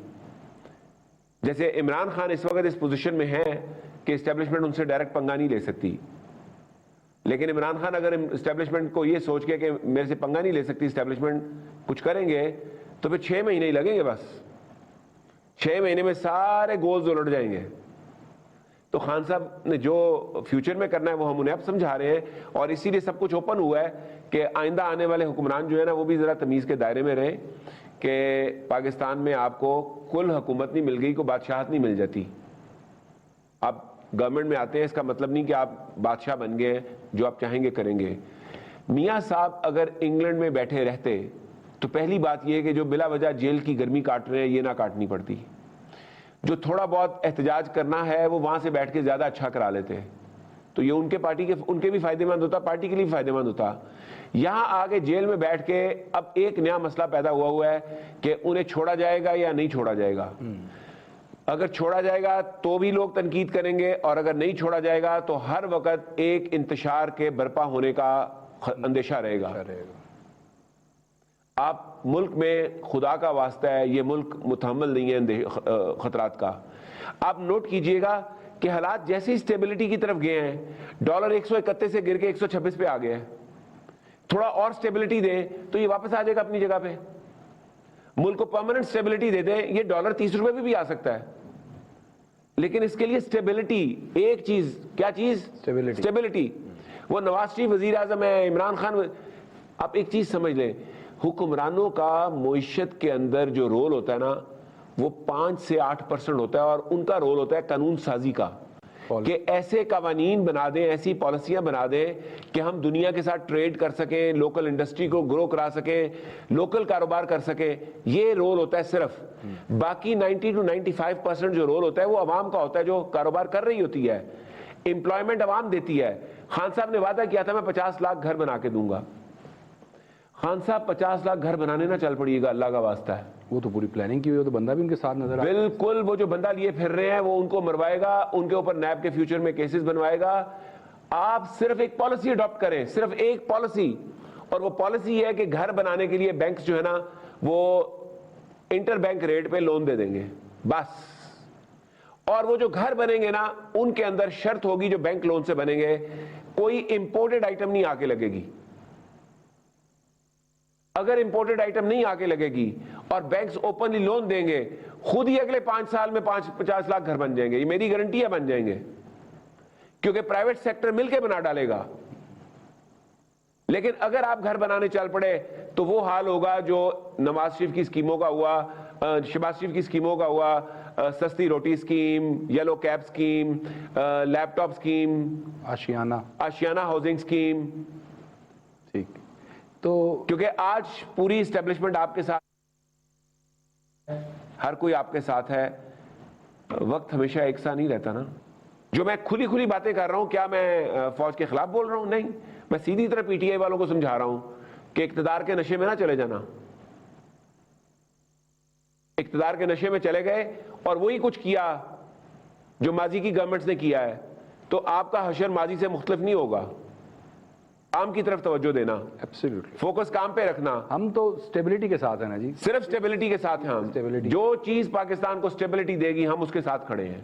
جیسے عمران خان اس وقت اس پوزیشن میں ہے کہ اسٹیبلشمنٹ ان سے ڈائریکٹ پنگا نہیں لے سکتی, لیکن عمران خان اگر اسٹیبلشمنٹ کو یہ سوچ کے کہ میرے سے پنگا نہیں لے سکتی اسٹیبلشمنٹ, کچھ کریں گے تو پھر 6 مہینے ہی لگیں گے. بس 6 مہینے میں سارے گولز الٹ جائیں گے. تو خان صاحب نے جو فیوچر میں کرنا ہے وہ ہم انہیں اب سمجھا رہے ہیں, اور اسی لیے سب کچھ اوپن ہوا ہے کہ آئندہ آنے والے حکمران جو ہے نا وہ بھی ذرا تمیز کے دائرے میں رہیں کہ پاکستان میں آپ کو کل حکومت نہیں مل گئی, کو بادشاہت نہیں مل جاتی. آپ گورنمنٹ میں آتے ہیں اس کا مطلب نہیں کہ آپ بادشاہ بن گئے, جو آپ چاہیں گے کریں گے. میاں صاحب اگر انگلینڈ میں بیٹھے رہتے تو پہلی بات یہ کہ جو بلا وجہ جیل کی گرمی کاٹ رہے ہیں یہ نہ کاٹنی پڑتی. جو تھوڑا بہت احتجاج کرنا ہے وہ وہاں سے بیٹھ کے زیادہ اچھا کرا لیتے, تو یہ ان کے پارٹی کے ان کے بھی فائدے مند ہوتا, پارٹی کے لیے بھی فائدے مند ہوتا. یہاں آگے جیل میں بیٹھ کے اب ایک نیا مسئلہ پیدا ہوا ہے کہ انہیں چھوڑا جائے گا یا نہیں چھوڑا جائے گا. اگر چھوڑا جائے گا تو بھی لوگ تنقید کریں گے, اور اگر نہیں چھوڑا جائے گا تو ہر وقت ایک انتشار کے برپا ہونے کا اندیشہ رہے گا. آپ ملک میں خدا کا واسطہ ہے, یہ ملک متحمل نہیں ہے خطرات کا. آپ نوٹ کیجئے گا کہ حالات جیسی اسٹیبلٹی کی طرف گئے ہیں, ڈالر 131 سے گر کے 126 پہ آ گیا ہے. تھوڑا اور اسٹیبلٹی دیں تو یہ واپس آ جائے گا اپنی جگہ پہ. ملک کو پرماننٹ اسٹیبلٹی دے دیں, یہ ڈالر 30 روپے بھی آ سکتا ہے, لیکن اس کے لیے اسٹیبلٹی, ایک چیز, کیا چیز؟ اسٹیبلٹی. وہ نواز شریف وزیر اعظم ہے, عمران خان. آپ ایک چیز سمجھ لیں, حکمرانوں کا معیشت کے اندر جو رول ہوتا ہے نا وہ 5 سے 8% ہوتا ہے, اور ان کا رول ہوتا ہے قانون سازی کا, کہ ایسے قوانین بنا دیں, ایسی پالیسیاں بنا دیں کہ ہم دنیا کے ساتھ ٹریڈ کر سکیں, لوکل انڈسٹری کو گرو کرا سکیں, لوکل کاروبار کر سکیں. یہ رول ہوتا ہے صرف. باقی 90 to 95% جو رول ہوتا ہے وہ عوام کا ہوتا ہے, جو کاروبار کر رہی ہوتی ہے. امپلائمنٹ عوام دیتی ہے. خان صاحب نے وعدہ کیا تھا میں 50 لاکھ گھر بنا کے دوں گا. خان صاحب 50 لاکھ گھر بنانے نہ چل پڑیے گا, اللہ کا واسطہ ہے. وہ تو پوری پلاننگ کی ہوئی, تو بندہ بھی ان کے ساتھ نظر آتا ہے. بالکل, وہ جو بندہ لیے پھر رہے ہیں وہ ان کو مروائے گا, ان کے اوپر نیب کے فیوچر میں کیسز بنوائے گا. آپ صرف ایک پالیسی اڈاپٹ کریں, صرف ایک پالیسی, اور وہ پالیسی ہے کہ گھر بنانے کے لیے بینکس جو ہے نا وہ انٹر بینک ریٹ پہ لون دے دیں گے بس. اور وہ جو گھر بنیں گے نا ان کے اندر شرط ہوگی, جو بینک لون سے بنیں گے, کوئی امپورٹڈ آئٹم نہیں آ کے لگے گی. اگر امپورٹڈ آئٹم نہیں آ کے لگے گی اور بینکس اوپنلی لون دیں گے, خود ہی اگلے 5 سال میں 50 لاکھ گھر بن جائیں گے. یہ میری گارنٹی ہے, بن جائیں گے, کیونکہ پرائیویٹ سیکٹر مل کے بنا ڈالے گا. لیکن اگر آپ گھر بنانے چل پڑے تو وہ حال ہوگا جو نواز شریف کی اسکیموں کا ہوا, شہباز شریف کی اسکیموں کا ہوا, سستی روٹی scheme, yellow cab scheme, laptop scheme, Ashiana housing scheme. ٹھیک, تو کیونکہ آج پوری اسٹیبلشمنٹ آپ کے ساتھ, ہر کوئی آپ کے ساتھ ہے. وقت ہمیشہ ایک سا نہیں رہتا نا. جو میں کھلی باتیں کر رہا ہوں, کیا میں فوج کے خلاف بول رہا ہوں؟ نہیں, میں سیدھی طرح پی ٹی آئی والوں کو سمجھا رہا ہوں کہ اقتدار کے نشے میں نہ چلے جانا. اقتدار کے نشے میں چلے گئے اور وہی کچھ کیا جو ماضی کی گورنمنٹس نے کیا ہے، تو آپ کا حشر ماضی سے مختلف نہیں ہوگا. کام کی طرف توجہ دینا، ایبسلیوٹلی. فوکس کام پہ رکھنا. ہم تو اسٹیبلٹی کے ساتھ ہیں نا جی. صرف اسٹیبلٹی کے ساتھ ہیں ہم. Stability. جو چیز پاکستان کو اسٹیبلٹی دے گی ہم اس کے ساتھ کھڑے ہیں.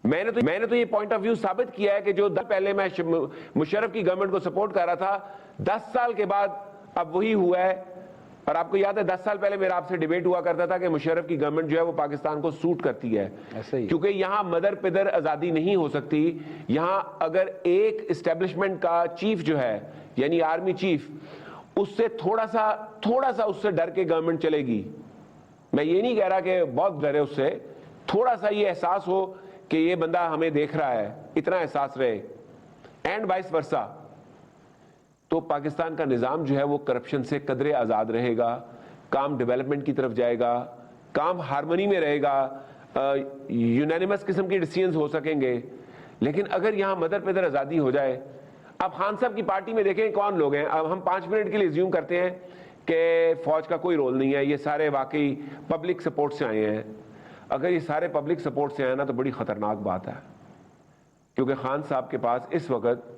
میں نے تو یہ پوائنٹ آف ویو ثابت کیا ہے کہ جو پہلے میں مشرف کی گورنمنٹ کو سپورٹ کر رہا تھا، 10 سال کے بعد اب وہی ہوا ہے. اور آپ کو یاد ہے 10 سال پہلے میرا آپ سے ڈیبیٹ ہوا کرتا تھا کہ مشرف کی گورنمنٹ جو ہے وہ پاکستان کو سوٹ کرتی ہے، ایسا ہی. کیونکہ یہاں مدر پدر آزادی نہیں ہو سکتی. یہاں اگر ایک اسٹیبلشمنٹ کا چیف جو ہے یعنی آرمی چیف، اس سے تھوڑا سا اس سے ڈر کے گورنمنٹ چلے گی. میں یہ نہیں کہہ رہا کہ بہت ڈرے اس سے، تھوڑا سا یہ احساس ہو کہ یہ بندہ ہمیں دیکھ رہا ہے، اتنا احساس رہے، اینڈ وائس ورسا، تو پاکستان کا نظام جو ہے وہ کرپشن سے قدرے آزاد رہے گا. کام ڈیولپمنٹ کی طرف جائے گا، کام ہارمونی میں رہے گا، یونینیمس قسم کی ڈیسیژنز ہو سکیں گے. لیکن اگر یہاں مدر پدر آزادی ہو جائے، اب خان صاحب کی پارٹی میں دیکھیں کون لوگ ہیں. اب ہم 5 منٹ کے لیے زیوم کرتے ہیں کہ فوج کا کوئی رول نہیں ہے، یہ سارے واقعی پبلک سپورٹ سے آئے ہیں. اگر یہ سارے پبلک سپورٹ سے آئے نا تو بڑی خطرناک بات ہے، کیونکہ خان صاحب کے پاس اس وقت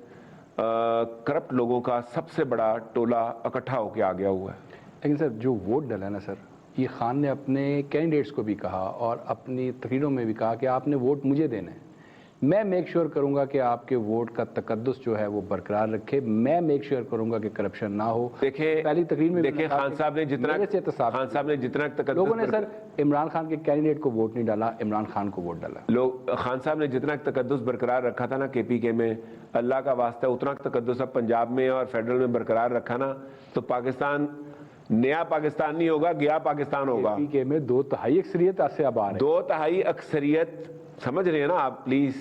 کرپٹ لوگوں کا سب سے بڑا ٹولہ اکٹھا ہو کے آ گیا ہوا ہے. لیکن سر جو ووٹ ڈالا نا سر، یہ خان نے اپنے کینڈیڈیٹس کو بھی کہا اور اپنی تقریروں میں بھی کہا کہ آپ نے ووٹ مجھے دینا ہے. میں میک شیور کروں گا کہ آپ کے ووٹ کا تقدس جو ہے وہ برقرار رکھے. میں میک شیور کروں گا کہ کرپشن نہ ہو. دیکھیں پہلی تقریر میں دیکھیں خان صاحب نے جتنا لوگوں نے سر عمران خان کے کینڈیڈیٹ کو ووٹ نہیں ڈالا، عمران خان کو ووٹ ڈالا. خان صاحب نے جتنا تقدس برقرار رکھا تھا نا کے پی کے میں، اللہ کا واسطہ اتنا تقدس اب پنجاب میں اور فیڈرل میں برقرار رکھا نا تو پاکستان نیا پاکستان نہیں ہوگا، گیا پاکستان ہوگا. کے پی کے میں 2/3 اکثریت سے اب آ رہے ہیں. 2/3 اکثریت سمجھ رہے ہیں نا آپ؟ پلیز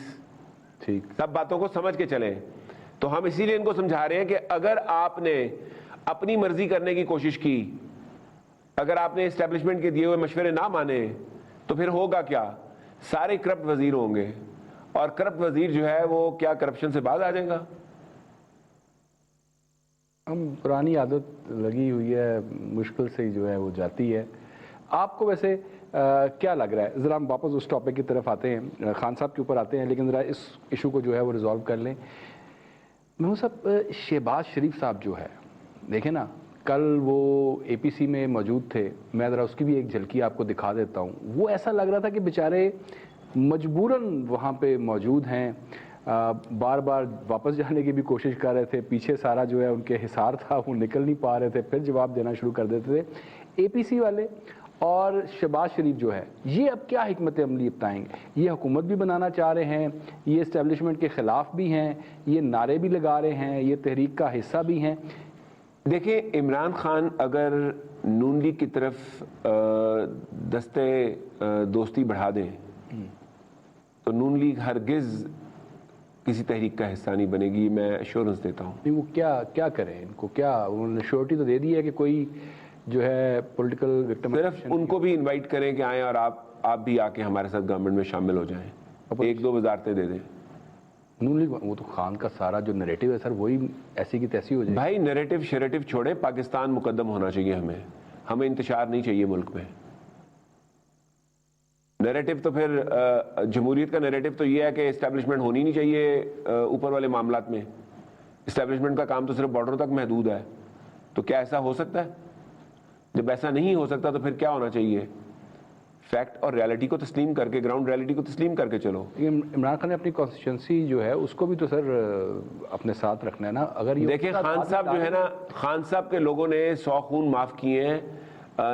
ٹھیک، سب باتوں کو سمجھ کے چلیں. تو ہم اسی لیے ان کو سمجھا رہے ہیں کہ اگر آپ نے اپنی مرضی کرنے کی کوشش کی، اگر آپ نے اسٹیبلشمنٹ کے دیے ہوئے مشورے نہ مانے تو پھر ہوگا کیا؟ سارے کرپٹ وزیر ہوں گے، اور کرپٹ وزیر جو ہے وہ کیا کرپشن سے باز آ جائے گا؟ ہم پرانی عادت لگی ہوئی ہے، مشکل سے جو ہے وہ جاتی ہے. آپ کو ویسے کیا لگ رہا ہے؟ ذرا ہم واپس اس ٹاپک کی طرف آتے ہیں، خان صاحب کے اوپر آتے ہیں، لیکن ذرا اس ایشو کو جو ہے وہ ریزالو کر لیں. محمود صاحب، شہباز شریف صاحب جو ہے، دیکھیں نا کل وہ اے پی سی میں موجود تھے. میں ذرا اس کی بھی ایک جھلکی آپ کو دکھا دیتا ہوں. وہ ایسا لگ رہا تھا کہ بیچارے مجبوراً وہاں پہ موجود ہیں، بار بار واپس جانے کی بھی کوشش کر رہے تھے. پیچھے سارا جو ہے ان کے حصار تھا، وہ نکل نہیں پا رہے تھے، پھر جواب دینا شروع کر دیتے تھے. اے پی سی والے اور شہباز شریف جو ہے، یہ اب کیا حکمت عملی اپنائیں گے؟ یہ حکومت بھی بنانا چاہ رہے ہیں، یہ اسٹیبلشمنٹ کے خلاف بھی ہیں، یہ نعرے بھی لگا رہے ہیں، یہ تحریک کا حصہ بھی ہیں. دیکھیں، عمران خان اگر نون لیگ کی طرف دستے دوستی بڑھا دیں تو نون لیگ ہرگز کسی تحریک کا حصہ نہیں بنے گی. میں ایشورنس دیتا ہوں. نہیں، وہ کیا کریں؟ ان کو کیا انہوں نے شیورٹی تو دے دی ہے کہ کوئی جو ہے پولیٹیکل وکٹم، صرف ان کو بھی انوائٹ کریں کہ آئیں اور آپ بھی آ کے ہمارے ساتھ گورنمنٹ میں شامل ہو جائیں، 1-2 وزارتیں دے دیں. نون لیگ وہ تو خان کا سارا جو نریٹو ہے سر، وہی ایسی کی تیسی ہو جائے. بھائی نریٹو شریٹو چھوڑے، پاکستان مقدم ہونا چاہیے. ہمیں انتشار نہیں چاہیے ملک میں. نریٹو تو پھر جمہوریت کا نریٹو تو یہ ہے کہ اسٹیبلشمنٹ ہونی نہیں چاہیے اوپر والے معاملات میں. اسٹیبلشمنٹ کا کام تو صرف بارڈر تک محدود ہے. تو کیا ایسا ہو سکتا ہے؟ جب ایسا نہیں ہو سکتا تو پھر کیا ہونا چاہیے؟ فیکٹ اور ریالٹی کو تسلیم کر کے، گراؤنڈ ریالٹی کو تسلیم کر کے چلو. عمران خان نے اپنی کانسٹیچوئنسی جو ہے اس کو بھی تو سر اپنے ساتھ رکھنا ہے نا. اگر یہ دیکھیں خان صاحب جو ہے نا، خان صاحب کے لوگوں نے 100 خون معاف کیے ہیں.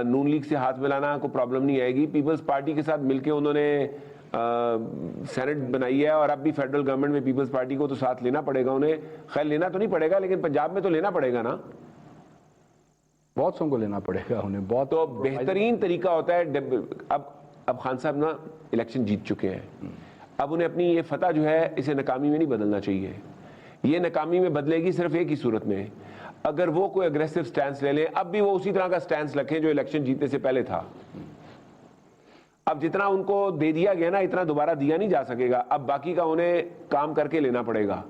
نون لیگ سے ہاتھ ملانا کوئی پرابلم نہیں آئے گی. پیپلز پارٹی کے ساتھ مل کے انہوں نے سینٹ بنائی ہے، اور اب بھی فیڈرل گورنمنٹ میں پیپلز پارٹی کو تو ساتھ لینا پڑے گا. انہیں خیر لینا تو نہیں پڑے گا، لیکن پنجاب میں تو لینا پڑے گا نا. بہت سو کو لینا پڑے گا انہیں. بہت تو بہترین طریقہ ہوتا ہے اب خان صاحب نا الیکشن جیت چکے ہیں. اب انہیں اپنی یہ فتح جو ہے اسے ناکامی میں نہیں بدلنا چاہیے. یہ ناکامی میں بدلے گی صرف ایک ہی صورت میں، اگر وہ کوئی اگریسو سٹینس لے لیں. اب بھی وہ اسی طرح کا سٹینس رکھیں جو الیکشن جیتنے سے پہلے تھا. اب جتنا ان کو دے دیا گیا نا، اتنا دوبارہ دیا نہیں جا سکے گا. اب باقی کا انہیں کام کر کے لینا پڑے گا.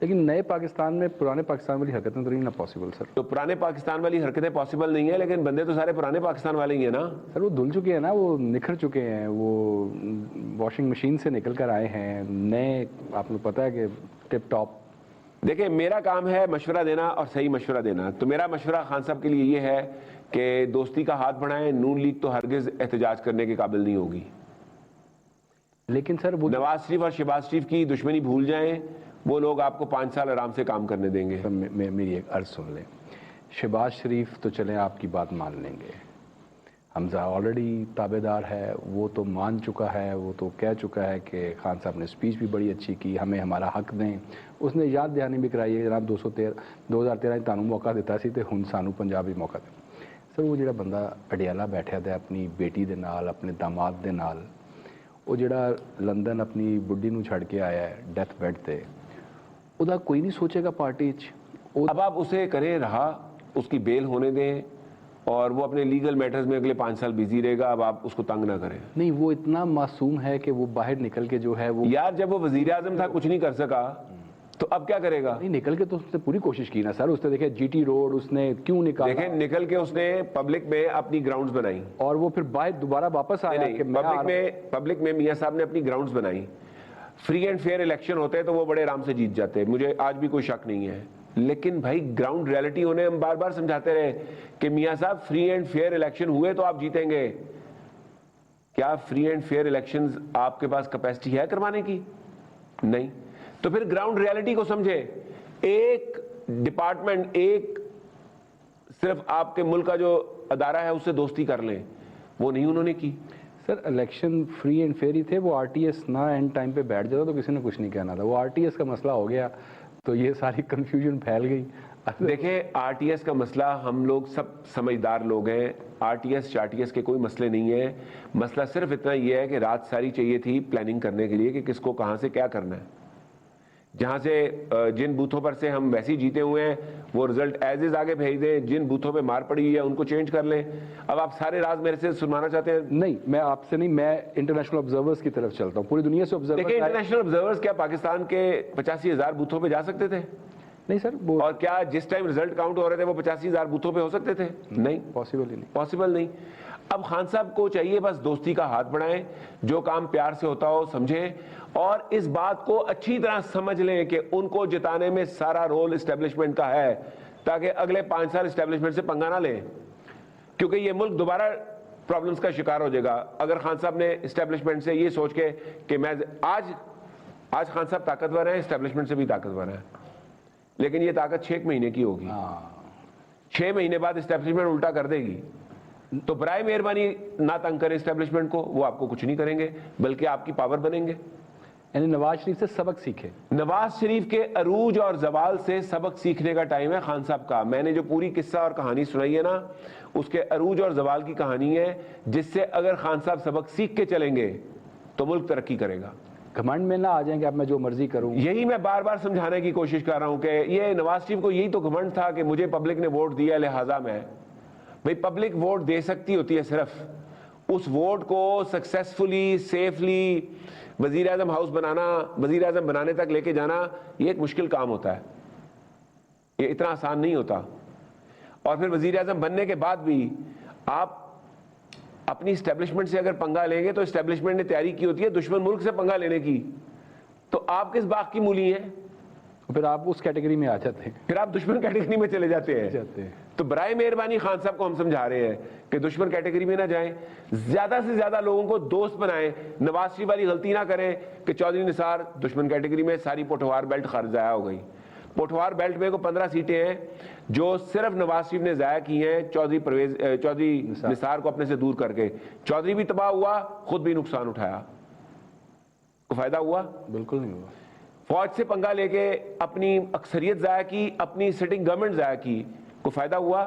لیکن نئے پاکستان میں پرانے پاکستان والی حرکتیں تو نہیں نا پاسبل سر. تو پرانے پاکستان والی حرکتیں پاسبل نہیں ہیں، لیکن بندے تو سارے پرانے پاکستان والے ہی ہیں نا سر. وہ دھل چکے ہیں نا, وہ نکھر چکے ہیں, وہ واشنگ مشین سے نکل کر آئے ہیں نئے, آپ کو پتہ ہے کہ ٹپ ٹاپ. دیکھیں میرا کام ہے مشورہ دینا اور صحیح مشورہ دینا. تو میرا مشورہ خان صاحب کے لیے یہ ہے کہ دوستی کا ہاتھ بڑھائیں. نون لیگ تو ہرگز احتجاج کرنے کے قابل نہیں ہوگی. لیکن سر وہ نواز شریف اور شہباز شریف کی دشمنی بھول جائیں, وہ لوگ آپ کو 5 سال آرام سے کام کرنے دیں گے. میری ایک عرض سن لیں. شہباز شریف تو چلیں آپ کی بات مان لیں گے, حمزہ آلریڈی تابع دار ہے, وہ تو مان چکا ہے, وہ تو کہہ چکا ہے کہ خان صاحب نے اسپیچ بھی بڑی اچھی کی, ہمیں ہمارا حق دیں. اس نے یاد دہانی بھی کرائی ہے جناب 2013 تانوں موقع دیتا سی تے ہن سانو پنجاب ہی موقع دے. سر وہ جڑا بندہ اڈیالہ بیٹھا تھا اپنی بیٹی دے نال, اپنے داماد دے نال, وہ جڑا لندن اپنی بڈی نو چھڑ کے آیا ہے ڈیتھ بیڈ تے, ادا کوئی نہیں سوچے گا پارٹی چ. اب آپ اسے کریں رہا, اس کی بیل ہونے دیں اور وہ اپنے لیگل میٹرز میں اگلے 5 سال بیزی رہے گا. اب آپ اس کو تنگ نہ کریں. نہیں, وہ اتنا معصوم ہے کہ وہ باہر نکل کے جو ہے وہ یار جب وہ وزیر اعظم تھا کچھ نہیں کر سکا تو اب کیا کرے گا؟ نہیں نکل کے تو اس نے پوری کوشش کی نا سر. اس نے دیکھے جی ٹی روڈ اس نے کیوں نکالا, دیکھیں نکل کے اس نے پبلک میں اپنی گراؤنڈز بنائی اور وہ پھر باہر دوبارہ واپس آیا کہ پبلک میں میاں صاحب نے اپنی گراؤنڈز بنائی. فری اینڈ فیئر الیکشن ہوتے تو وہ بڑے آرام سے جیت جاتے, مجھے آج بھی کوئی شک نہیں ہے. لیکن بھائی گراؤنڈ ریئلٹی ہونے, ہم بار بار سمجھاتے رہے کہ میاں صاحب فری اینڈ فیئر الیکشن ہوئے تو آپ جیتیں گے. کیا فری اینڈ فیئر الیکشنز آپ کے پاس کیپیسٹی ہے کروانے کی؟ نہیں. تو پھر گراؤنڈ ریئلٹی کو سمجھے. ایک ڈپارٹمنٹ, ایک صرف آپ کے ملک کا جو ادارہ ہے اس سے دوستی کر لیں, وہ نہیں انہوں نے کی. سر الیکشن فری اینڈ فیئر ہی تھے, وہ آر ٹی ایس نہ اینڈ ٹائم پہ بیٹھ جاتا تو کسی نے کچھ نہیں کہنا تھا. وہ آر ٹی ایس کا مسئلہ ہو گیا تو یہ ساری کنفیوژن پھیل گئی. دیکھیں آر ٹی ایس کا مسئلہ, ہم لوگ سب سمجھدار لوگ ہیں, آر ٹی ایس شار ٹی ایس کے کوئی مسئلے نہیں ہیں. مسئلہ صرف اتنا یہ ہے کہ رات ساری چاہیے تھی پلاننگ کرنے کے لیے کہ کس کو کہاں سے کیا کرنا ہے. جہاں سے جن بوتھوں پر سے ہم ویسے ہی جیتے ہوئے ہیں وہ رزلٹ ایز از آگے بھیج دیں, جن بوتھوں پہ مار پڑی ہوئی ہے ان کو چینج کر لیں. اب آپ سارے راز میرے سے سنوانا چاہتے ہیں؟ نہیں, میں آپ سے نہیں, میں انٹرنیشنل آبزرورز کی طرف چلتا ہوں, پوری دنیا سے آبزرور. دیکھیں انٹرنیشنل آبزرورز کیا پاکستان کے 85,000 بوتھوں پہ جا سکتے تھے؟ نہیں سر. اور کیا جس ٹائم رزلٹ کاؤنٹ ہو رہے تھے وہ 85,000 بوتھوں پہ ہو سکتے تھے؟ نہیں, پاسبل ہی نہیں. پاسبل نہیں. اب خان صاحب کو چاہیے بس دوستی کا ہاتھ بڑھائیں, جو کام پیار سے ہوتا ہو سمجھیں, اور اس بات کو اچھی طرح سمجھ لیں کہ ان کو جتانے میں سارا رول اسٹیبلشمنٹ کا ہے, تاکہ اگلے 5 سال اسٹیبلشمنٹ سے پنگا نہ لیں, کیونکہ یہ ملک دوبارہ پرابلمز کا شکار ہو جائے گا اگر خان صاحب نے اسٹیبلشمنٹ سے یہ سوچ کے کہ میں آج خان صاحب طاقتور ہیں, اسٹیبلشمنٹ سے بھی طاقتور ہیں, لیکن یہ طاقت 6 مہینے کی ہوگی. 6 مہینے بعد اسٹیبلشمنٹ الٹا کر دے گی. تو برائے مہربانی نہ تنگ کریں اسٹیبلشمنٹ کو, وہ آپ کو کچھ نہیں کریں گے بلکہ آپ کی پاور بنیں گے. یعنی نواز شریف سے سبق سیکھے. نواز شریف کے عروج اور زوال سے سبق سیکھنے کا ٹائم ہے خان صاحب کا. میں نے جو پوری قصہ اور کہانی سنائی ہے نا, اس کے عروج اور زوال کی کہانی ہے, جس سے اگر خان صاحب سبق سیکھ کے چلیں گے تو ملک ترقی کرے گا. گھمنڈ میں نہ آ جائیں کہ اب میں جو مرضی کروں. یہی میں بار بار سمجھانے کی کوشش کر رہا ہوں کہ یہ نواز شریف کو یہی تو گھمنڈ تھا کہ مجھے پبلک نے ووٹ دیا لہٰذا میں. بھئی پبلک ووٹ دے سکتی ہوتی ہے, صرف اس ووٹ کو سکسیسفلی سیفلی وزیر اعظم ہاؤس بنانا, وزیر اعظم بنانے تک لے کے جانا, یہ ایک مشکل کام ہوتا ہے, یہ اتنا آسان نہیں ہوتا. اور پھر وزیر اعظم بننے کے بعد بھی آپ اپنی اسٹیبلشمنٹ سے اگر پنگا لیں گے تو اسٹیبلشمنٹ نے تیاری کی ہوتی ہے دشمن ملک سے پنگا لینے کی, تو آپ کس باغ کی مولی ہیں؟ پھر آپ اس کیٹیگری میں آ جاتے ہیں, پھر آپ دشمن کیٹیگری میں چلے جاتے ہیں. تو برائے مہربانی خان صاحب کو ہم سمجھا رہے ہیں کہ دشمن کیٹیگری میں نہ جائیں, زیادہ سے زیادہ لوگوں کو دوست بنائیں. نواز شریف والی غلطی نہ کریں کہ چودھری نثار دشمن کیٹیگری میں, ساری پوٹھوار بیلٹ خرچ ضائع ہو گئی. پوٹھوار بیلٹ میں کو 15 سیٹیں ہیں جو صرف نواز شریف نے ضائع کی ہیں چودھری نثار کو اپنے سے دور کر کے. چودھری بھی تباہ ہوا, خود بھی نقصان اٹھایا, کو فائدہ ہوا؟ بالکل نہیں ہوا. فوج سے پنگا لے کے اپنی اکثریت ضائع کی, اپنی سٹنگ گورنمنٹ ضائع کی, کو فائدہ ہوا؟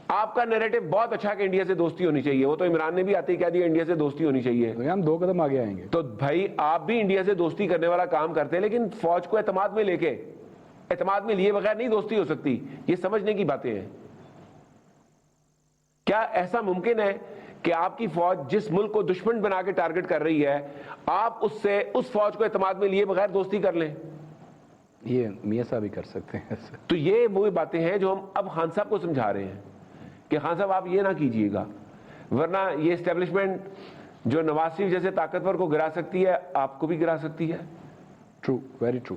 آپ کا نیریٹو بہت اچھا کہ انڈیا سے دوستی ہونی چاہیے, وہ تو عمران نے بھی آتے ہی کہہ دیا انڈیا سے دوستی ہونی چاہیے. ہم 2 قدم آگے آئیں گے. تو بھائی آپ بھی انڈیا سے دوستی کرنے والا کام کرتے ہیں, لیکن فوج کو اعتماد میں لے کے, اعتماد میں لیے بغیر نہیں دوستی ہو سکتی. یہ سمجھنے کی باتیں ہیں. کیا ایسا ممکن ہے کہ آپ کی فوج جس ملک کو دشمن بنا کے ٹارگٹ کر رہی ہے, آپ اس سے اس فوج کو اعتماد میں لیے بغیر دوستی کر لیں؟ یہ میاں صاحب ہی کر سکتے ہیں سر. تو یہ وہی باتیں ہیں جو ہم اب خان صاحب کو سمجھا رہے ہیں کہ خان صاحب آپ یہ نہ کیجئے گا، ورنہ یہ اسٹیبلشمنٹ جو نواز شریف جیسے طاقتور کو گرا سکتی ہے آپ کو بھی گرا سکتی ہے. True, very true.